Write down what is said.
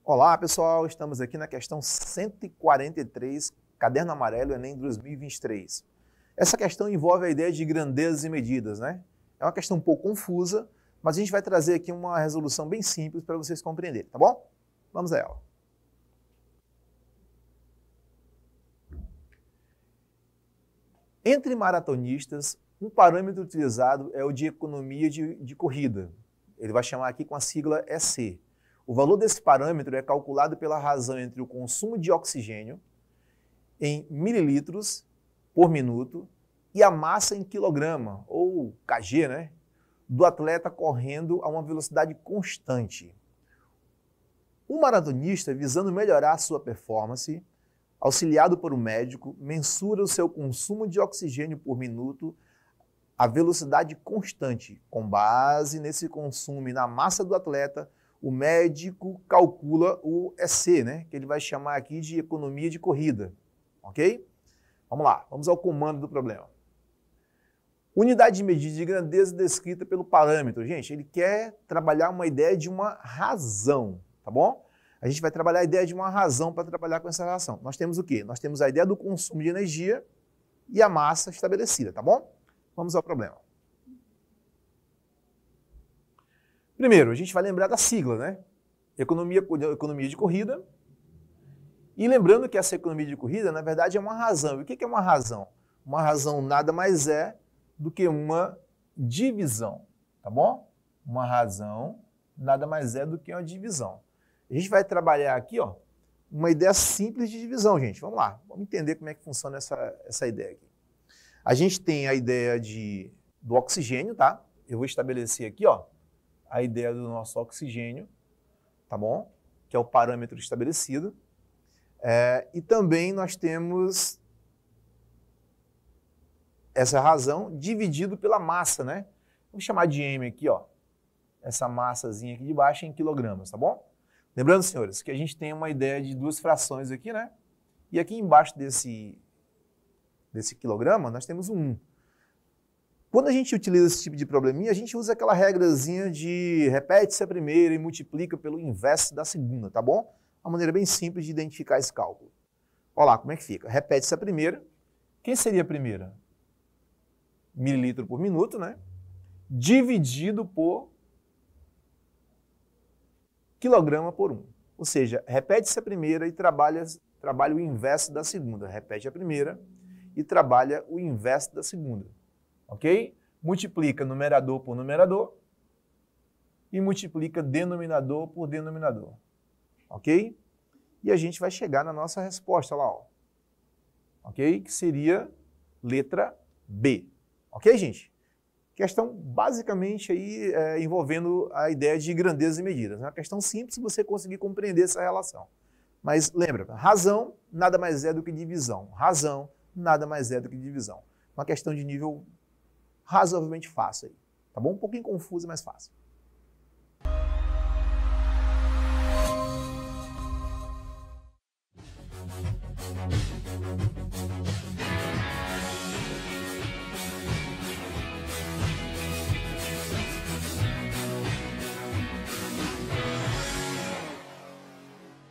Olá, pessoal. Estamos aqui na questão 143, Caderno Amarelo, Enem 2023. Essa questão envolve a ideia de grandezas e medidas, né? É uma questão um pouco confusa, mas a gente vai trazer aqui uma resolução bem simples para vocês compreenderem, tá bom? Vamos a ela. Entre maratonistas, um parâmetro utilizado é o de economia de corrida. Ele vai chamar aqui com a sigla EC. O valor desse parâmetro é calculado pela razão entre o consumo de oxigênio em mililitros por minuto e a massa em quilograma, ou kg, né, do atleta correndo a uma velocidade constante. O maratonista, visando melhorar sua performance, auxiliado por um médico, mensura o seu consumo de oxigênio por minuto a velocidade constante. Com base nesse consumo e na massa do atleta, o médico calcula o EC, né, que ele vai chamar aqui de economia de corrida, ok? Vamos lá, vamos ao comando do problema. Unidade de medida de grandeza descrita pelo parâmetro. Gente, ele quer trabalhar uma ideia de uma razão, tá bom? A gente vai trabalhar a ideia de uma razão para trabalhar com essa razão. Nós temos o quê? Nós temos a ideia do consumo de energia e a massa estabelecida, tá bom? Vamos ao problema. Primeiro, a gente vai lembrar da sigla, né? Economia de corrida. E lembrando que essa economia de corrida, na verdade, é uma razão. E o que é uma razão? Uma razão nada mais é do que uma divisão, tá bom? Uma razão nada mais é do que uma divisão. A gente vai trabalhar aqui, ó, uma ideia simples de divisão, gente. Vamos lá, vamos entender como é que funciona essa ideia aqui. A gente tem a ideia do oxigênio, tá? Eu vou estabelecer aqui, ó, a ideia do nosso oxigênio, tá bom? Que é o parâmetro estabelecido. E também nós temos essa razão dividido pela massa, né? Vamos chamar de M aqui, ó. Essa massazinha aqui de baixo em quilogramas, tá bom? Lembrando, senhores, que a gente tem uma ideia de duas frações aqui, né? E aqui embaixo desse quilograma, nós temos um 1. Quando a gente utiliza esse tipo de probleminha, a gente usa aquela regrazinha de repete-se a primeira e multiplica pelo inverso da segunda, tá bom? Uma maneira bem simples de identificar esse cálculo. Olha lá como é que fica. Repete-se a primeira. Quem seria a primeira? Mililitro por minuto, né? Dividido por quilograma por 1. Ou seja, repete-se a primeira e trabalha o inverso da segunda. Repete a primeira e trabalha o inverso da segunda. Ok? Multiplica numerador por numerador e multiplica denominador por denominador. Ok? E a gente vai chegar na nossa resposta lá, ó. Ok? Que seria letra B. Ok, gente? Questão basicamente aí envolvendo a ideia de grandezas e medidas. É uma questão simples se você conseguir compreender essa relação. Mas lembra, razão nada mais é do que divisão. Razão nada mais é do que divisão. Uma questão de nível razoavelmente fácil aí. Tá bom? Um pouquinho confusa, mas fácil.